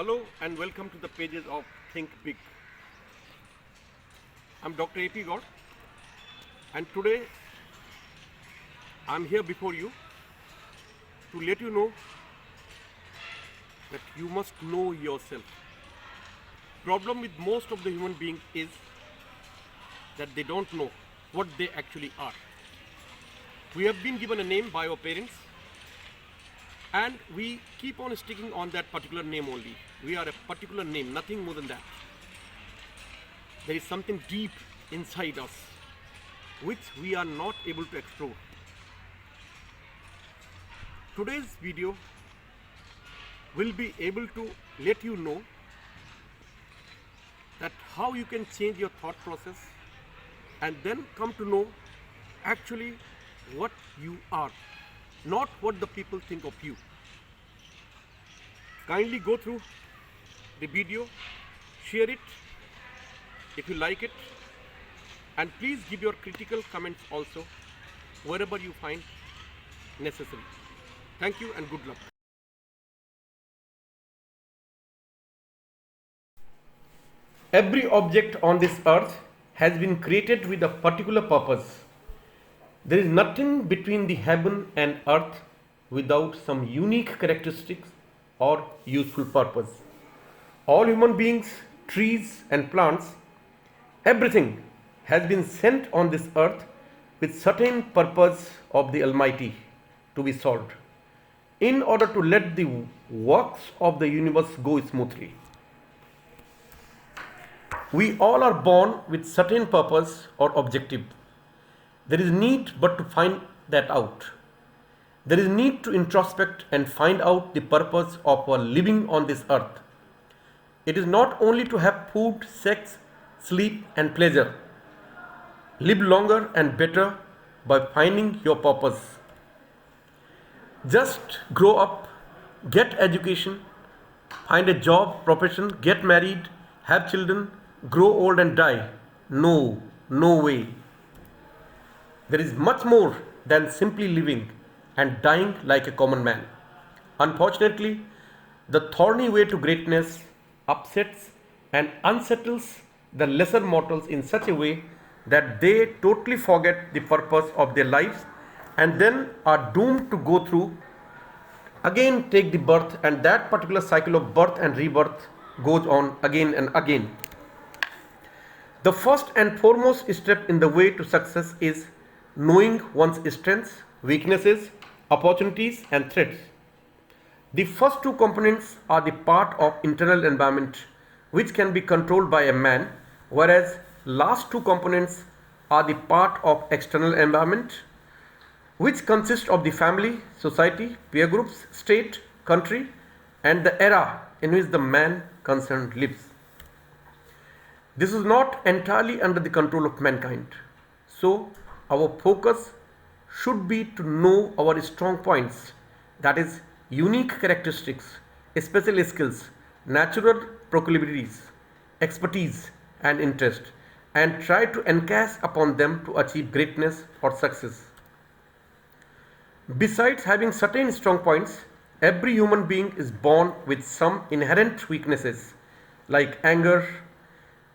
Hello and welcome to the pages of Think Big. I'm Dr. AP Gaur and today I'm here before you to let you know that you must know yourself. Problem with most of the human beings is that they don't know what they actually are. We have been given a name by our parents and we keep on sticking on that particular name only. We are a particular name, nothing more than that. There is something deep inside us which we are not able to explore. Today's video will be able to let you know that how you can change your thought process and then come to know actually what you are, not what the people think of you. Kindly go through the video, share it if you like it, and please give your critical comments also wherever you find necessary. Thank you and good luck. Every object on this earth has been created with a particular purpose. There is nothing between the heaven and earth without some unique characteristics or useful purpose. All human beings, trees and plants, everything has been sent on this earth with certain purpose of the Almighty to be solved in order to let the works of the universe go smoothly. We all are born with certain purpose or objective. There is need but to find that out. There is need to introspect and find out the purpose of our living on this earth. It is not only to have food, sex, sleep and pleasure. Live longer and better by finding your purpose. Just grow up, get education, find a job, profession, get married, have children, grow old and die. No way. There is much more than simply living and dying like a common man. Unfortunately, the thorny way to greatness upsets and unsettles the lesser mortals in such a way that they totally forget the purpose of their lives and then are doomed to go through again take the birth, and that particular cycle of birth and rebirth goes on again and again. The first and foremost step in the way to success is knowing one's strengths, weaknesses, opportunities and threats. The first two components are the part of internal environment which can be controlled by a man, whereas last two components are the part of external environment which consists of the family, society, peer groups, state, country and the era in which the man concerned lives. This is not entirely under the control of mankind. So our focus should be to know our strong points, that is unique characteristics, special skills, natural proclivities, expertise and interest, and try to encash upon them to achieve greatness or success. Besides having certain strong points, every human being is born with some inherent weaknesses like anger,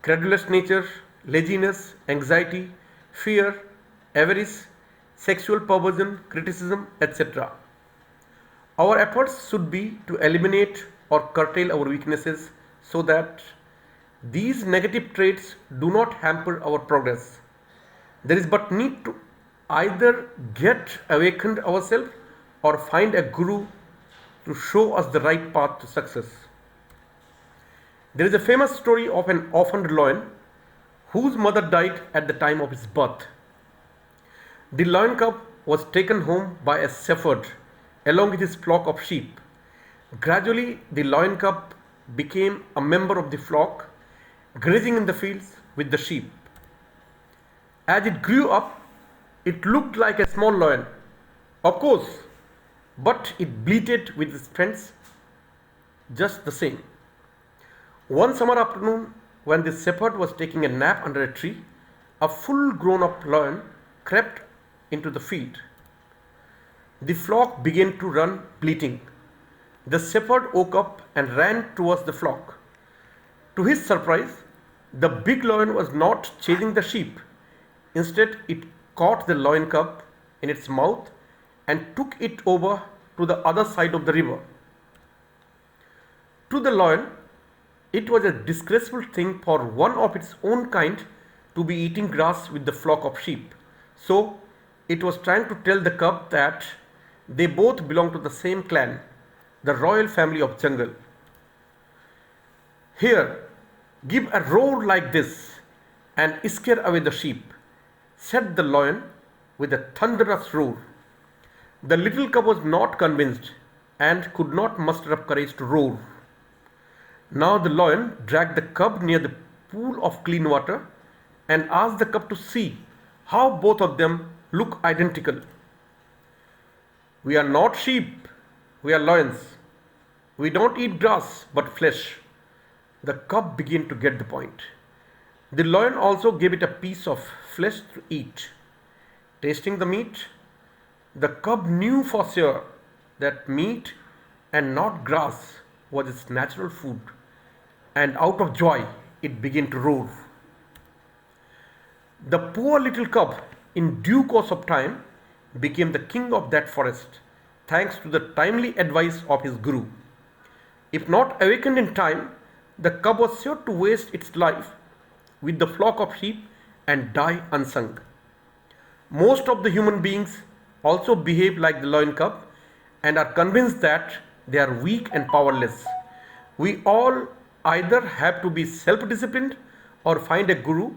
credulous nature, laziness, anxiety, fear, avarice, sexual perversion, criticism, etc. Our efforts should be to eliminate or curtail our weaknesses so that these negative traits do not hamper our progress. There is but need to either get awakened ourselves or find a guru to show us the right path to success. There is a famous story of an orphaned lion whose mother died at the time of his birth. The lion cub was taken home by a shepherd along with his flock of sheep. Gradually, the lion cub became a member of the flock, grazing in the fields with the sheep. As it grew up, it looked like a small lion, of course, but it bleated with its friends just the same. One summer afternoon, when the shepherd was taking a nap under a tree, a full grown up lion crept into the field. The flock began to run bleating. The shepherd woke up and ran towards the flock. To his surprise, the big lion was not chasing the sheep. Instead, it caught the lion cub in its mouth and took it over to the other side of the river. To the lion, it was a disgraceful thing for one of its own kind to be eating grass with the flock of sheep. So, it was trying to tell the cub that they both belong to the same clan, the royal family of jungle. Here, give a roar like this and scare away the sheep, said the lion with a thunderous roar. The little cub was not convinced and could not muster up courage to roar. Now the lion dragged the cub near the pool of clean water and asked the cub to see how both of them look identical. We are not sheep, we are lions. We don't eat grass but flesh. The cub began to get the point. The lion also gave it a piece of flesh to eat. Tasting the meat, the cub knew for sure that meat and not grass was its natural food, and out of joy it began to roar. The poor little cub, in due course of time, became the king of that forest, thanks to the timely advice of his guru. If not awakened in time, the cub was sure to waste its life with the flock of sheep and die unsung. Most of the human beings also behave like the lion cub and are convinced that they are weak and powerless. We all either have to be self-disciplined or find a guru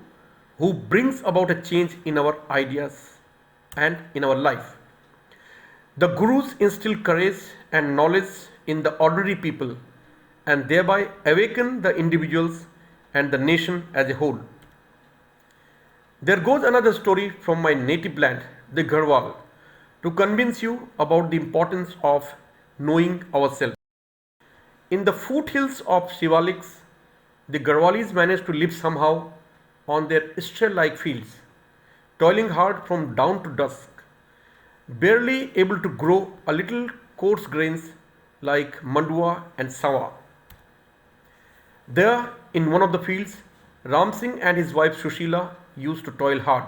who brings about a change in our ideas and in our life. The gurus instill courage and knowledge in the ordinary people and thereby awaken the individuals and the nation as a whole. There goes another story from my native land, the Garhwal, to convince you about the importance of knowing ourselves. In the foothills of Shivaliks, the Garhwalis managed to live somehow on their straw-like fields, toiling hard from dawn to dusk, barely able to grow a little coarse grains like mandua and sawa. There, in one of the fields, Ram Singh and his wife Sushila used to toil hard.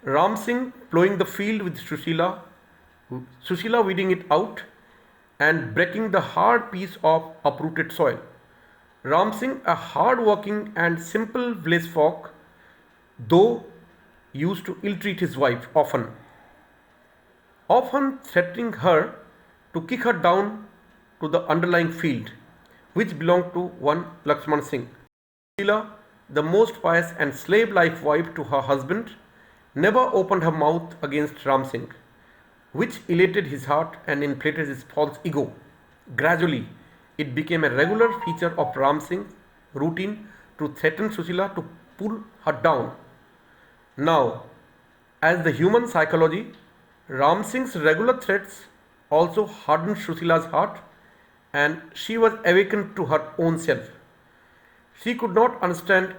Ram Singh plowing the field with Sushila weeding it out and breaking the hard piece of uprooted soil. Ram Singh, a hard-working and simple village folk, though used to ill-treat his wife often threatening her to kick her down to the underlying field, which belonged to one Lakshman Singh. Sheila, the most pious and slave-like wife to her husband, never opened her mouth against Ram Singh, which elated his heart and inflated his false ego. Gradually, it became a regular feature of Ram Singh's routine to threaten Sushila to pull her down. Now, as the human psychology, Ram Singh's regular threats also hardened Sushila's heart and she was awakened to her own self. She could not understand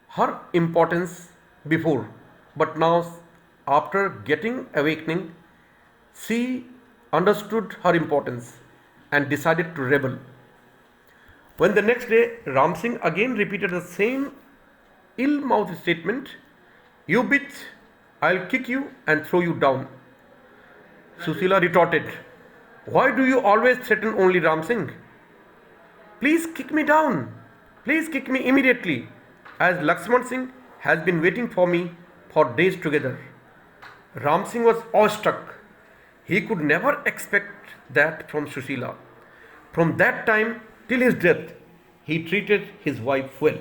her importance before, but now, after getting awakening, she understood her importance and decided to rebel. When the next day Ram Singh again repeated the same ill-mouthed statement, "You bitch, I'll kick you and throw you down," Sushila retorted, "Why do you always threaten only Ram Singh? Please kick me down. Please kick me immediately, as Lakshman Singh has been waiting for me for days together." Ram Singh was awestruck. He could never expect that from Sushila. From that time till his death, he treated his wife well.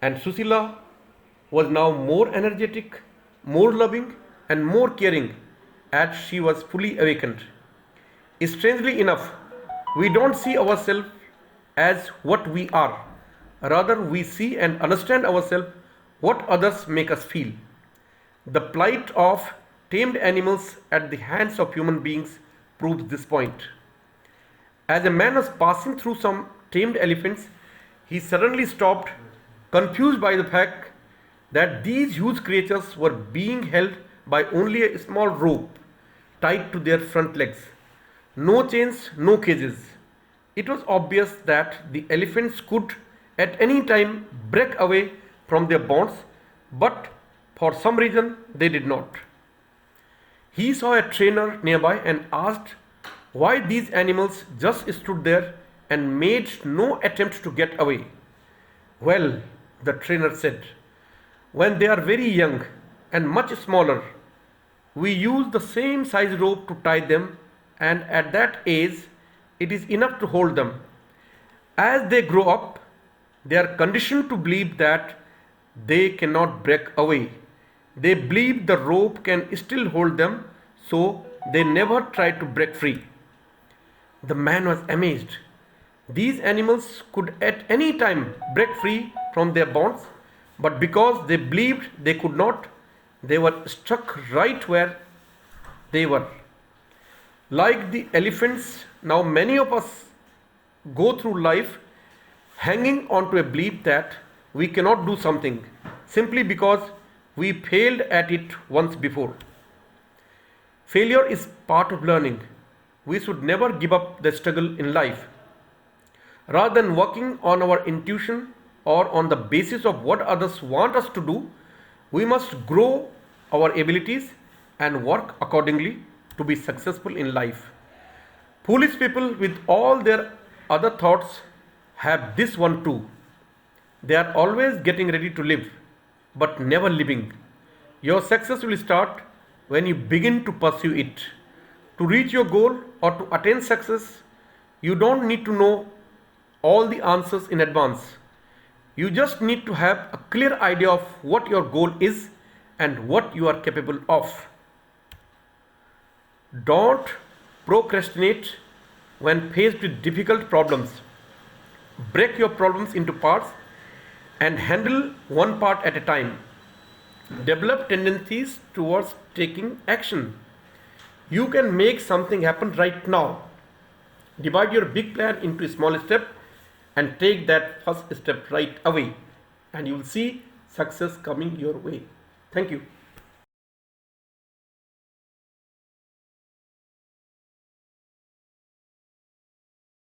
And Sushila was now more energetic, more loving, and more caring as she was fully awakened. Strangely enough, we don't see ourselves as what we are. Rather, we see and understand ourselves what others make us feel. The plight of tamed animals at the hands of human beings proves this point. As a man was passing through some tamed elephants, he suddenly stopped, confused by the fact that these huge creatures were being held by only a small rope tied to their front legs. No chains, no cages. It was obvious that the elephants could at any time break away from their bonds, but for some reason they did not. He saw a trainer nearby and asked why these animals just stood there and made no attempt to get away. Well, the trainer said, when they are very young and much smaller, we use the same size rope to tie them, and at that age, it is enough to hold them. As they grow up, they are conditioned to believe that they cannot break away. They believe the rope can still hold them, so they never try to break free. The man was amazed. These animals could at any time break free from their bonds, but because they believed they could not, they were stuck right where they were. Like the elephants, now many of us go through life hanging on to a belief that we cannot do something simply because we failed at it once before. Failure is part of learning. We should never give up the struggle in life. Rather than working on our intuition or on the basis of what others want us to do, we must grow our abilities and work accordingly to be successful in life. Foolish people, with all their other thoughts, have this one too. They are always getting ready to live, but never living. Your success will start when you begin to pursue it. To reach your goal or to attain success, you don't need to know all the answers in advance. You just need to have a clear idea of what your goal is and what you are capable of. Don't procrastinate when faced with difficult problems. Break your problems into parts and handle one part at a time. Develop tendencies towards taking action. You can make something happen right now. Divide your big plan into a small step and take that first step right away, and you will see success coming your way. Thank you.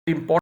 Important